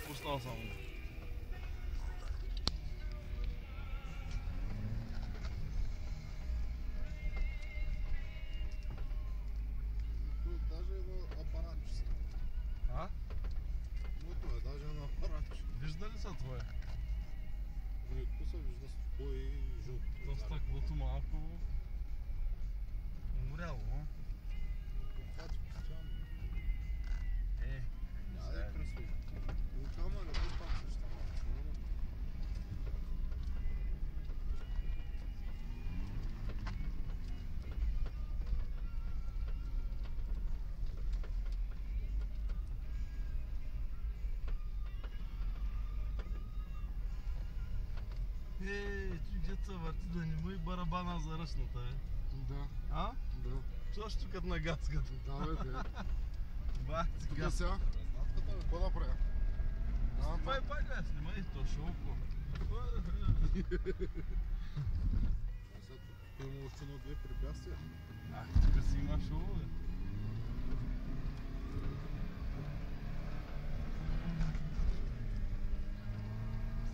пуснал само. Даже едно апаратче си. А? Моето е даже едно апаратче. Вижда ли са твое? Тук се вижда спой и жълто. То стъклото малко умряло. Това ти постоянно. Няма да е красиво. Получаваме ли да пак същата малко? Чудеца върти да не му и барабана за ръчната, Да. А? Да. Точно като на газката. Да, бе, де. Бах ти Тук газ. сега. Разнатката бе, какво направя? Снимай пак, бе, снимай, то шоуко. Тук има още едно-две препятствия. Тук си има шоу, бе.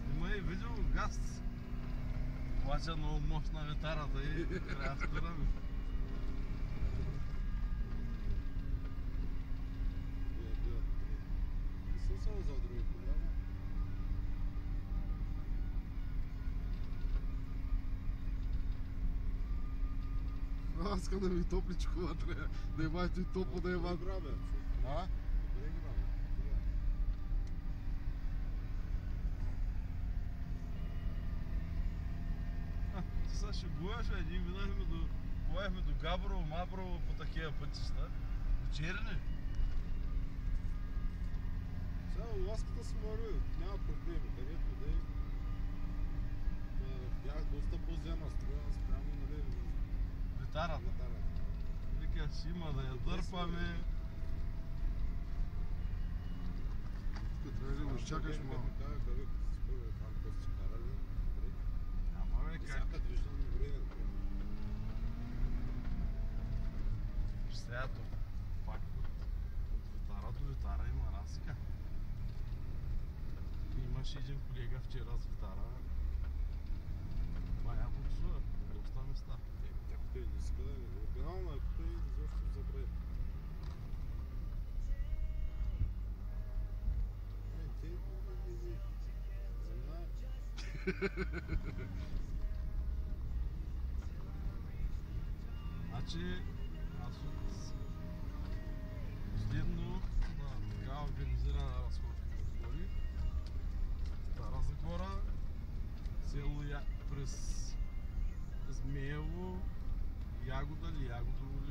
Снимай видео, газ. Плача много мощна ветарата и края втора ми. Не съм само за други програми. Аз искам да ми топли чехлата, да има и топло, да има грабе. А? Добре грабе. Ти сега шегуваш, един минахме до... Поехме до Габрово, Маброво по такива пътища. До Черни. Сега ласката се върви, няма проблеми, където да е. Бях доста по-зема строена спрямо, нали? Витарата. Вика, ще има да я дърпаме. Тук трябва да го изчакаш малко. Къде си първи там, какво си карали? Ама бе, как? Всяка движна на време. Сега тук пак от Витара до Витара има разлика. Имаше един колега вчера с Витара. Бая буксува, доста места. Той не иска да е. Оригинално е, той изобщо забрави. Те не знаят. Значи, аз от последно на така организирана разходка в Гори, Стара Загора, село през Змеево, Ягода ли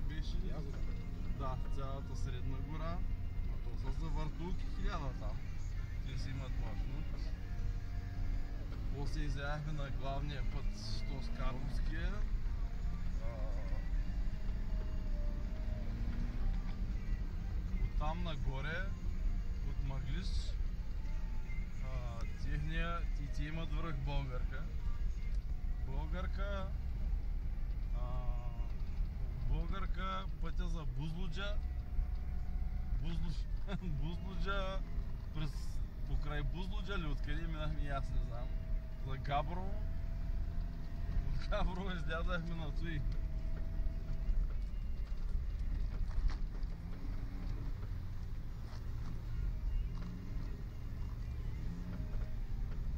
беше? Ягода. Да, цялата средна гора, но то са за въртулки 1000 там. Те си имат маршрут. После изяхме на главния път, що с Карловския. Оттам нагоре, от Мъглиш, те имат връх Българка. Българка, пътя за Бузлуджа. Бузлуджа, покрай Бузлуджа ли откъде минахме и аз не знам. За Габрово. От Габрово излязахме на Туи.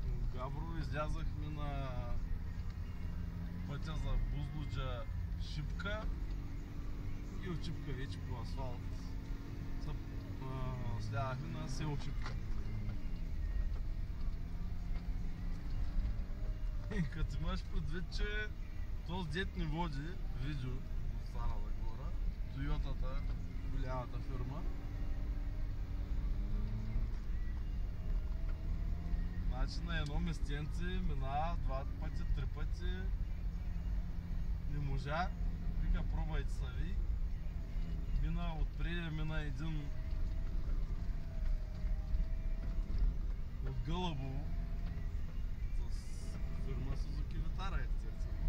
От Габрово излязахме на пътя за Бузлуджа Шипка и от Шипка вече по асфалт слязахме на село Шипка. И като имаш предвид, че този дет ни води видео от Стара Загора, Тойотата, голямата фирма. Значи на едно местенце минава 2 пъти, 3 пъти. Не можа. Вика, пробвайте са ви. Отпреди мина един от Гълъбово с фирма Сузуки Витара, естествено.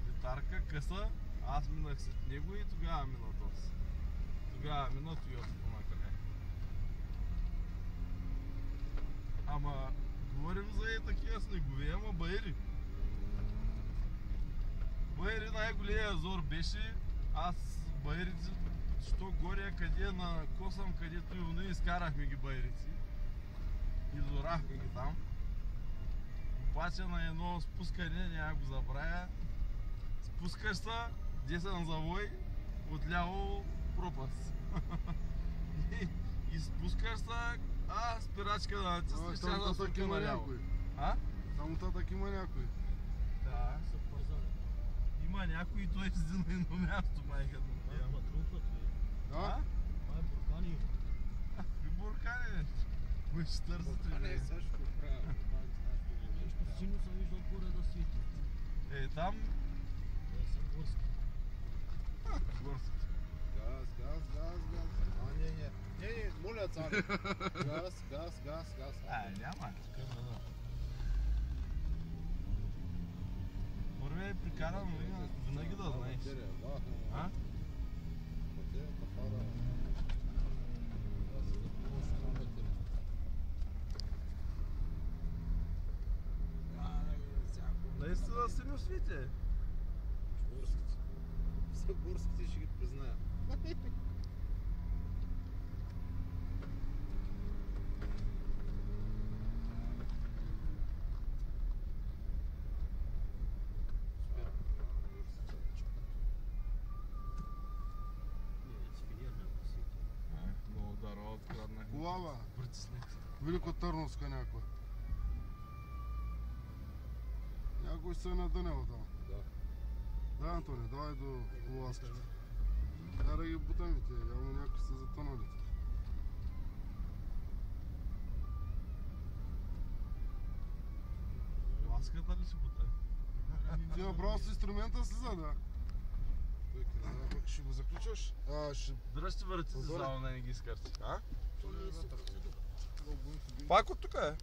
Витарка къса, аз минах след него и тогава мина този. Тогава мина Тойотата на края. Ама, говорим за и такива снегове, ама баери. Баери най-големия зор беше, аз баерици, що горе, къде на Косъм, където и вони изкарахме ги баерици. Изорахме ги там. Обаче на едно спускане, няма го забравя, спускаш се, десен завой, отляво пропаст. И спускаш се, спирачка да натиснеш, тя да спука наляво. Само татък има някой. Да. Има някой и той седи на едно място, майка да пия. Да? Това е буркани. Ви буркани, ви ще търсите. Не, сега ще го правя. Нещо силно се вижда отгоре да свети. Там Са горски. горски. Газ. Не, моля, царе. Газ. Няма. Първи е прикаран винаги да знаеш. Наистина силно свети. Горските ще ги призная. Много дарова откраднах. Лава. Притеснете. Великотърновска някой. Някой се е надънел там. Да, Антони, давай до ласката. Трябва да ги бутаме тия, явно някой са затънали. Ласката ли си потъй? Ти направо с инструмента слиза, да. Ще го заключаш? Дръжте върти си само да не ги изкарти. То не е съвсем. Пак от тук е.